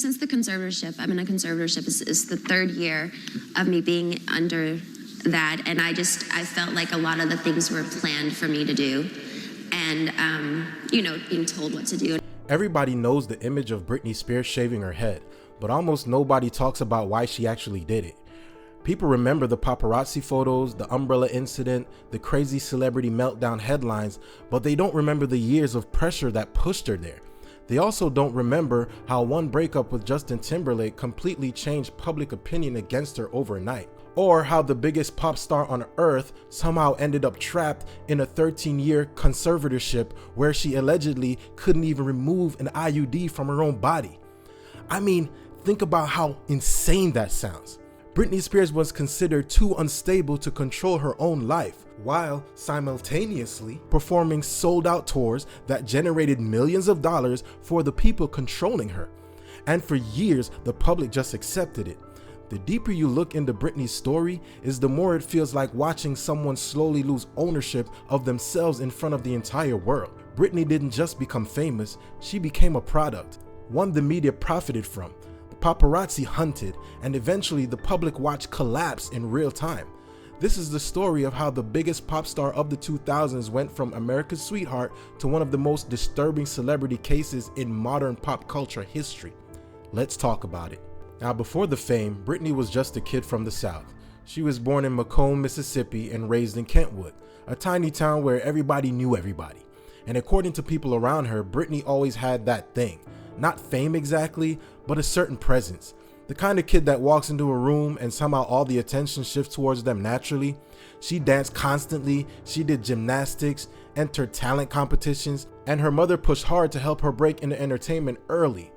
Since the conservatorship, I'm in a conservatorship. It's the third year of me being under that, and I felt like a lot of the things were planned for me to do, and being told what to do. Everybody knows the image of Britney Spears shaving her head, but almost nobody talks about why she actually did it. People remember the paparazzi photos, the umbrella incident, the crazy celebrity meltdown headlines, but they don't remember the years of pressure that pushed her there. They also don't remember how one breakup with Justin Timberlake completely changed public opinion against her overnight, or how the biggest pop star on earth somehow ended up trapped in a 13-year conservatorship where she allegedly couldn't even remove an IUD from her own body. I mean, think about how insane that sounds. Britney Spears was considered too unstable to control her own life, while simultaneously performing sold-out tours that generated millions of dollars for the people controlling her. And for years, the public just accepted it. The deeper you look into Britney's story, is the more it feels like watching someone slowly lose ownership of themselves in front of the entire world. Britney didn't just become famous, she became a product, one the media profited from. Paparazzi hunted, and eventually the public watch collapsed in real time. This is the story of how the biggest pop star of the 2000s went from America's sweetheart to one of the most disturbing celebrity cases in modern pop culture history. Let's talk about it. Now, before the fame, Britney was just a kid from the South. She was born in Macomb, Mississippi, and raised in Kentwood, a tiny town where everybody knew everybody. And according to people around her, Britney always had that thing. Not fame exactly, but a certain presence. The kind of kid that walks into a room and somehow all the attention shifts towards them naturally. She danced constantly, she did gymnastics, entered talent competitions, and her mother pushed hard to help her break into entertainment early.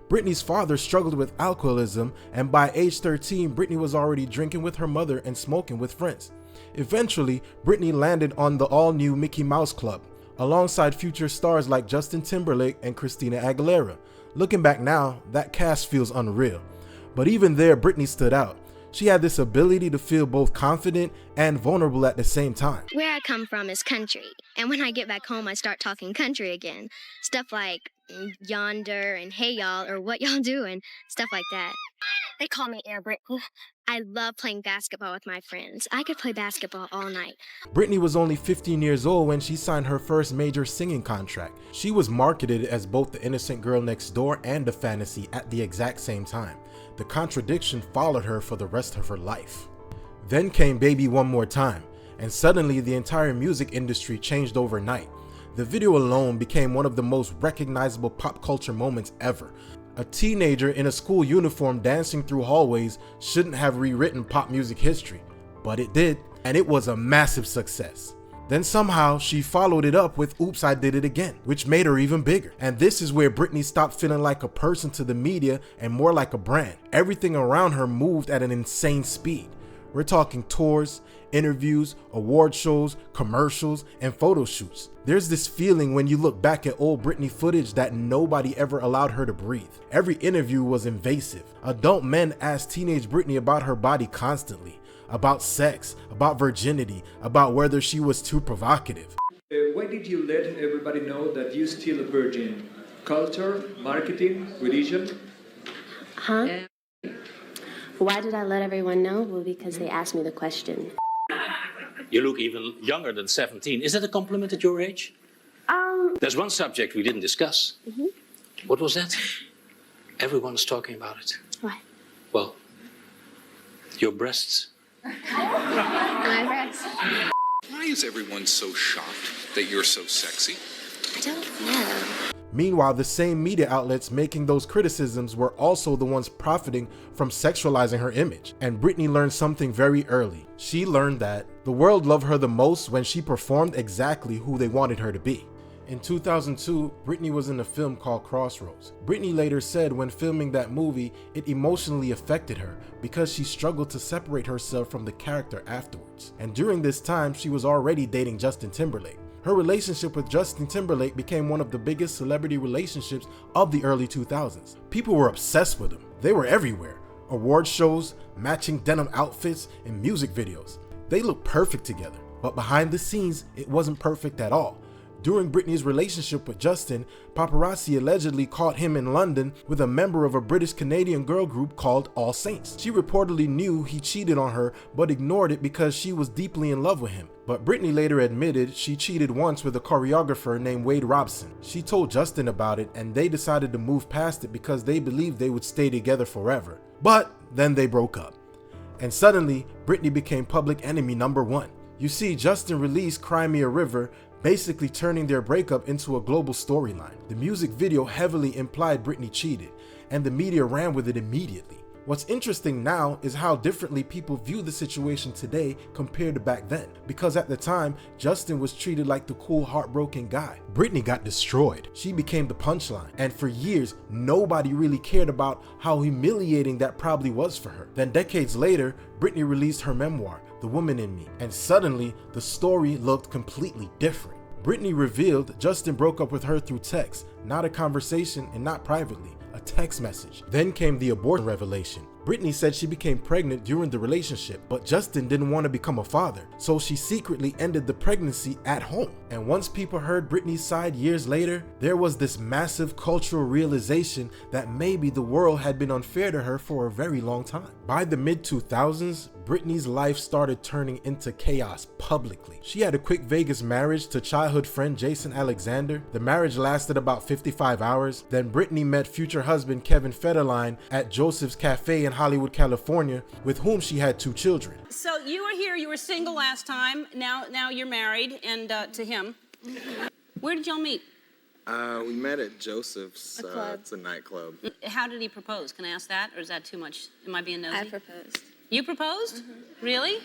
Britney's father struggled with alcoholism, and by age 13, Britney was already drinking with her mother and smoking with friends. Eventually, Britney landed on the all-new Mickey Mouse Club, alongside future stars like Justin Timberlake and Christina Aguilera. Looking back now, that cast feels unreal. But even there, Britney stood out. She had this ability to feel both confident and vulnerable at the same time. Where I come from is country, and when I get back home, I start talking country again. Stuff like yonder and hey y'all, or what y'all doing, stuff like that. They call me Air Britney. I love playing basketball with my friends. I could play basketball all night. Britney was only 15 years old when she signed her first major singing contract. She was marketed as both the innocent girl next door and a fantasy at the exact same time. The contradiction followed her for the rest of her life. Then came Baby One More Time, and suddenly the entire music industry changed overnight. The video alone became one of the most recognizable pop culture moments ever. A teenager in a school uniform dancing through hallways shouldn't have rewritten pop music history, but it did, and it was a massive success. Then somehow she followed it up with Oops, I Did It Again, which made her even bigger. And this is where Britney stopped feeling like a person to the media and more like a brand. Everything around her moved at an insane speed. We're talking tours, interviews, award shows, commercials, and photo shoots. There's this feeling when you look back at old Britney footage that nobody ever allowed her to breathe. Every interview was invasive. Adult men asked teenage Britney about her body constantly, about sex, about virginity, about whether she was too provocative. Why did you let everybody know that you're still a virgin? Culture, marketing, religion? Huh? Why did I let everyone know? Well, because they asked me the question. You look even younger than 17. Is that a compliment at your age? There's one subject we didn't discuss. What was that? Everyone's talking about it. What? Well, your breasts. My breasts. Why is everyone so shocked that you're so sexy? I don't know. Meanwhile, the same media outlets making those criticisms were also the ones profiting from sexualizing her image. And Britney learned something very early. She learned that the world loved her the most when she performed exactly who they wanted her to be. In 2002, Britney was in a film called Crossroads. Britney later said when filming that movie, it emotionally affected her because she struggled to separate herself from the character afterwards. And during this time, she was already dating Justin Timberlake. Her relationship with Justin Timberlake became one of the biggest celebrity relationships of the early 2000s. People were obsessed with him. They were everywhere. Award shows, matching denim outfits, and music videos. They looked perfect together, but behind the scenes, it wasn't perfect at all. During Britney's relationship with Justin, paparazzi allegedly caught him in London with a member of a British-Canadian girl group called All Saints. She reportedly knew he cheated on her but ignored it because she was deeply in love with him. But Britney later admitted she cheated once with a choreographer named Wade Robson. She told Justin about it and they decided to move past it because they believed they would stay together forever. But then they broke up. And suddenly, Britney became public enemy number one. You see, Justin released Cry Me a River, basically turning their breakup into a global storyline. The music video heavily implied Britney cheated, and the media ran with it immediately. What's interesting now is how differently people view the situation today compared to back then, because at the time, Justin was treated like the cool, heartbroken guy. Britney got destroyed. She became the punchline, and for years, nobody really cared about how humiliating that probably was for her. Then decades later, Britney released her memoir, The Woman in Me, and suddenly, the story looked completely different. Britney revealed Justin broke up with her through text, not a conversation and not privately. A text message. Then came the abortion revelation. Britney said she became pregnant during the relationship, but Justin didn't want to become a father, so she secretly ended the pregnancy at home. And once people heard Britney's side years later, there was this massive cultural realization that maybe the world had been unfair to her for a very long time. By the mid-2000s, Britney's life started turning into chaos publicly. She had a quick Vegas marriage to childhood friend Jason Alexander. The marriage lasted about 55 hours. Then Britney met future husband Kevin Federline at Joseph's Cafe in Hollywood, California, with whom she had 2 children. So you were here, you were single last time, now you're married, and to him. Where did y'all meet? We met at Joseph's. It's a nightclub. How did he propose? Can I ask that, or is that too much? Am I being nosy? I proposed. You proposed? Really?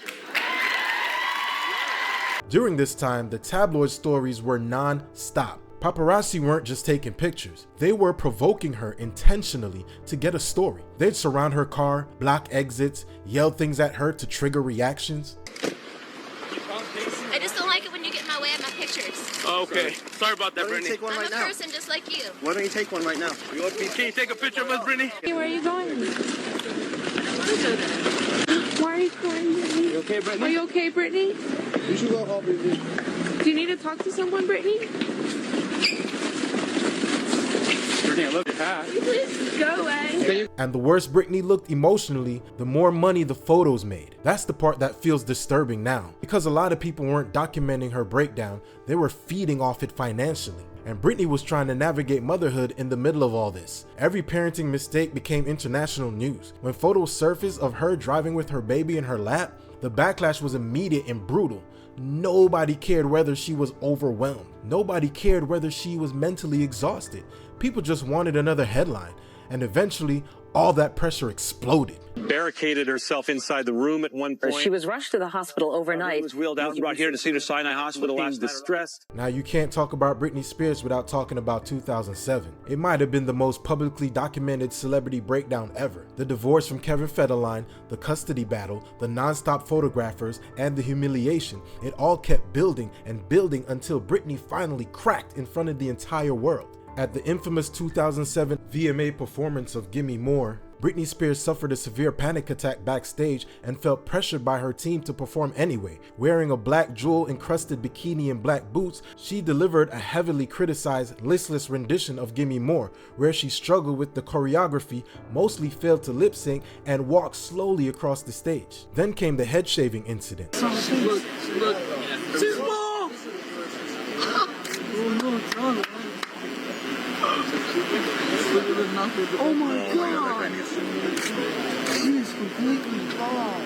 During this time, the tabloid stories were non-stop. Paparazzi weren't just taking pictures. They were provoking her intentionally to get a story. They'd surround her car, block exits, yell things at her to trigger reactions. I just don't like it when you get in my way of my pictures. Okay, sorry about that, Brittany. I'm a person just like you. Why don't you take one right now? Can you take a picture of us, Brittany? Hey, where are you going? Why are you crying, Brittany? You okay, Brittany? Are you okay, Brittany? You should go home, Brittany. Do you need to talk to someone, Brittany? Brittany, I love your hat. Can you please go away? And the worse Britney looked emotionally, the more money the photos made. That's the part that feels disturbing now. Because a lot of people weren't documenting her breakdown, they were feeding off it financially. And Britney was trying to navigate motherhood in the middle of all this. Every parenting mistake became international news. When photos surfaced of her driving with her baby in her lap, the backlash was immediate and brutal. Nobody cared whether she was overwhelmed. Nobody cared whether she was mentally exhausted. People just wanted another headline. And eventually, all that pressure exploded. Barricaded herself inside the room at one point. She was rushed to the hospital overnight. Was wheeled out and brought here to Cedars-Sinai Hospital last night. Distressed. Now you can't talk about Britney Spears without talking about 2007. It might have been the most publicly documented celebrity breakdown ever. The divorce from Kevin Federline, the custody battle, the nonstop photographers, and the humiliation. It all kept building and building until Britney finally cracked in front of the entire world. At the infamous 2007 VMA performance of Gimme More, Britney Spears suffered a severe panic attack backstage and felt pressured by her team to perform anyway. Wearing a black jewel-encrusted bikini and black boots, she delivered a heavily criticized, listless rendition of Gimme More, where she struggled with the choreography, mostly failed to lip-sync, and walked slowly across the stage. Then came the head-shaving incident. Look. She's bald! Oh my God! She is completely bald.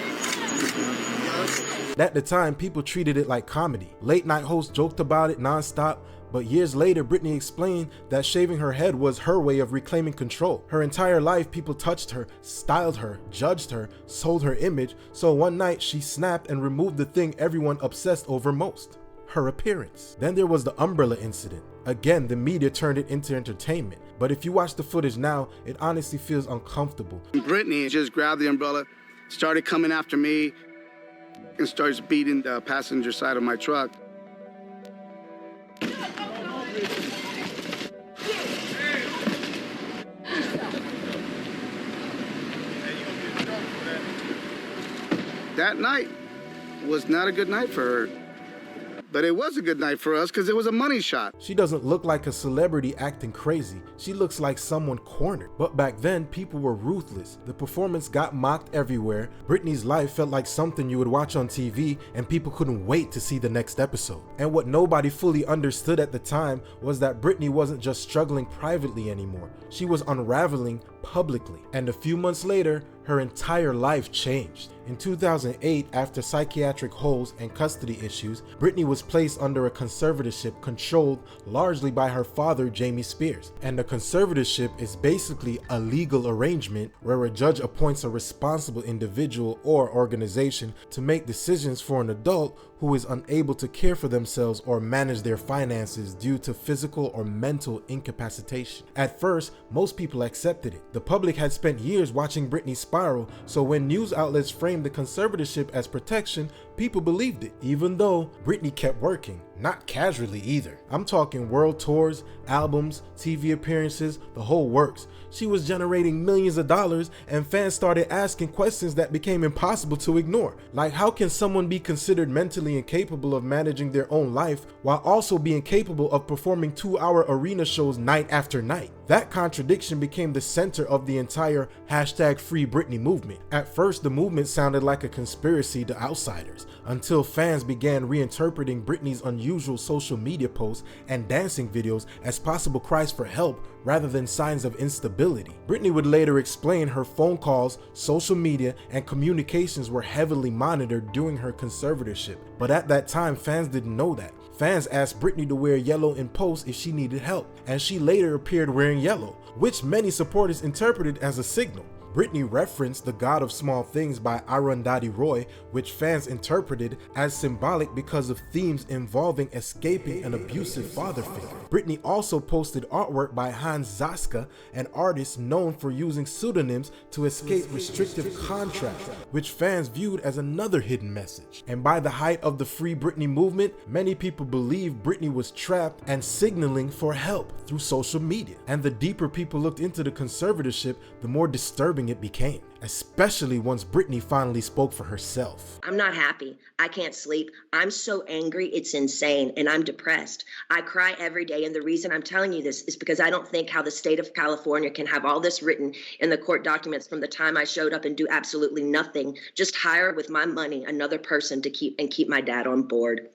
At the time, people treated it like comedy. Late night hosts joked about it nonstop, but years later, Britney explained that shaving her head was her way of reclaiming control. Her entire life, people touched her, styled her, judged her, sold her image, so one night she snapped and removed the thing everyone obsessed over most: her appearance. Then there was the umbrella incident. Again, the media turned it into entertainment. But if you watch the footage now, it honestly feels uncomfortable. Britney just grabbed the umbrella, started coming after me, and starts beating the passenger side of my truck. That night was not a good night for her. But it was a good night for us because it was a money shot. She doesn't look like a celebrity acting crazy. She looks like someone cornered. But back then, people were ruthless. The performance got mocked everywhere. Britney's life felt like something you would watch on TV and people couldn't wait to see the next episode. And what nobody fully understood at the time was that Britney wasn't just struggling privately anymore. She was unraveling publicly. And a few months later, her entire life changed. In 2008, after psychiatric holds and custody issues, Britney was placed under a conservatorship controlled largely by her father, Jamie Spears. And a conservatorship is basically a legal arrangement where a judge appoints a responsible individual or organization to make decisions for an adult who is unable to care for themselves or manage their finances due to physical or mental incapacitation. At first, most people accepted it. The public had spent years watching Britney spiral, so when news outlets framed the conservatorship as protection, people believed it, even though Britney kept working, not casually either. I'm talking world tours, albums, TV appearances, the whole works. She was generating millions of dollars, and fans started asking questions that became impossible to ignore. Like, how can someone be considered mentally incapable of managing their own life while also being capable of performing 2-hour arena shows night after night? That contradiction became the center of the entire #FreeBritney movement. At first, the movement sounded like a conspiracy to outsiders, until fans began reinterpreting Britney's unusual social media posts and dancing videos as possible cries for help rather than signs of instability. Britney would later explain her phone calls, social media, and communications were heavily monitored during her conservatorship. But at that time, fans didn't know that. Fans asked Britney to wear yellow in posts if she needed help, and she later appeared wearing yellow, which many supporters interpreted as a signal. Britney referenced The God of Small Things by Arundhati Roy, which fans interpreted as symbolic because of themes involving escaping an abusive father figure. Britney also posted artwork by Hans Zaska, an artist known for using pseudonyms to escape restrictive contracts, which fans viewed as another hidden message. And by the height of the Free Britney movement, many people believed Britney was trapped and signaling for help through social media. And the deeper people looked into the conservatorship, the more disturbing it became, especially once Britney finally spoke for herself. I'm not happy. I can't sleep. I'm so angry, it's insane, and I'm depressed. I cry every day, and the reason I'm telling you this is because I don't think how the state of California can have all this written in the court documents from the time I showed up and do absolutely nothing, just hire with my money another person to keep my dad on board.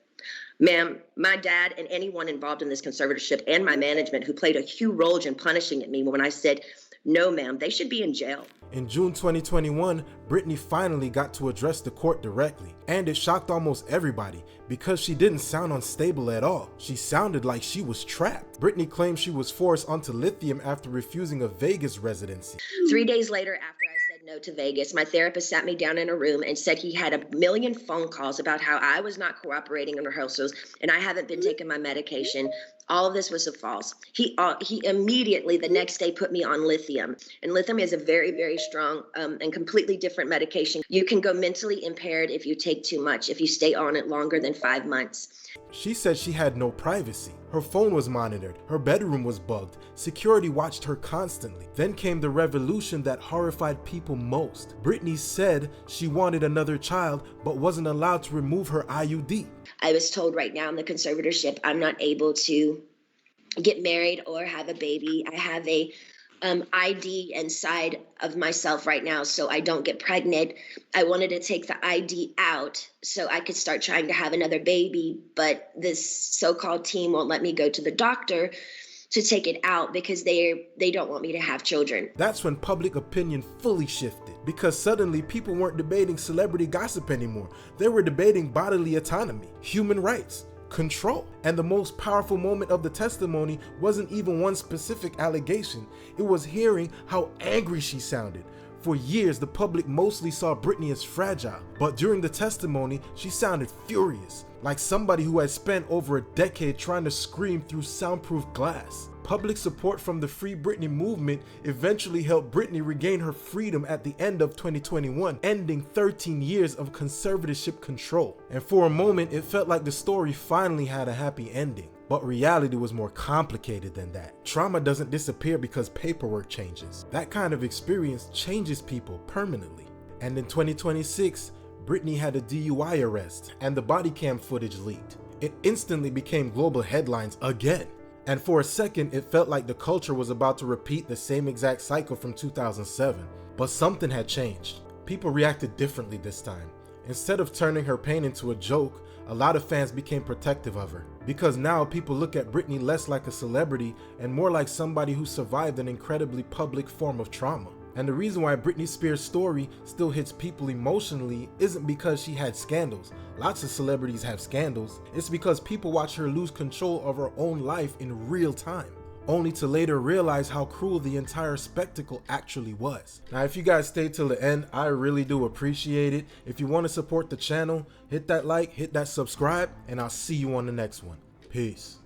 Ma'am, my dad and anyone involved in this conservatorship and my management who played a huge role in punishing at me when I said, no, ma'am, they should be in jail. In June 2021, Britney finally got to address the court directly, and it shocked almost everybody because she didn't sound unstable at all. She sounded like she was trapped. Britney claimed she was forced onto lithium after refusing a Vegas residency. 3 days later, after I said no to Vegas, my therapist sat me down in a room and said he had 1 million phone calls about how I was not cooperating in rehearsals and I haven't been taking my medication. All of this was false. He immediately the next day put me on lithium. And lithium is a very, very strong and completely different medication. You can go mentally impaired if you take too much, if you stay on it longer than 5 months. She said she had no privacy. Her phone was monitored, her bedroom was bugged, security watched her constantly. Then came the revolution that horrified people most. Britney said she wanted another child but wasn't allowed to remove her IUD. I was told right now in the conservatorship I'm not able to get married or have a baby. I have a ID inside of myself right now so I don't get pregnant. I wanted to take the ID out so I could start trying to have another baby, but this so-called team won't let me go to the doctor to take it out because they don't want me to have children. That's when public opinion fully shifted because suddenly people weren't debating celebrity gossip anymore. They were debating bodily autonomy, human rights, control. And the most powerful moment of the testimony wasn't even one specific allegation. It was hearing how angry she sounded. For years, the public mostly saw Britney as fragile, but during the testimony, she sounded furious, like somebody who had spent over a decade trying to scream through soundproof glass. Public support from the Free Britney movement eventually helped Britney regain her freedom at the end of 2021, ending 13 years of conservatorship control. And for a moment, it felt like the story finally had a happy ending. But reality was more complicated than that. Trauma doesn't disappear because paperwork changes. That kind of experience changes people permanently. And in 2026, Britney had a DUI arrest and the body cam footage leaked. it instantly became global headlines again. And for a second, it felt like the culture was about to repeat the same exact cycle from 2007. But something had changed. People reacted differently this time. Instead of turning her pain into a joke, a lot of fans became protective of her. Because now people look at Britney less like a celebrity and more like somebody who survived an incredibly public form of trauma. And the reason why Britney Spears' story still hits people emotionally isn't because she had scandals. Lots of celebrities have scandals. It's because people watch her lose control of her own life in real time, only to later realize how cruel the entire spectacle actually was. Now, if you guys stayed till the end, I really do appreciate it. If you want to support the channel, hit that like, hit that subscribe, and I'll see you on the next one. Peace.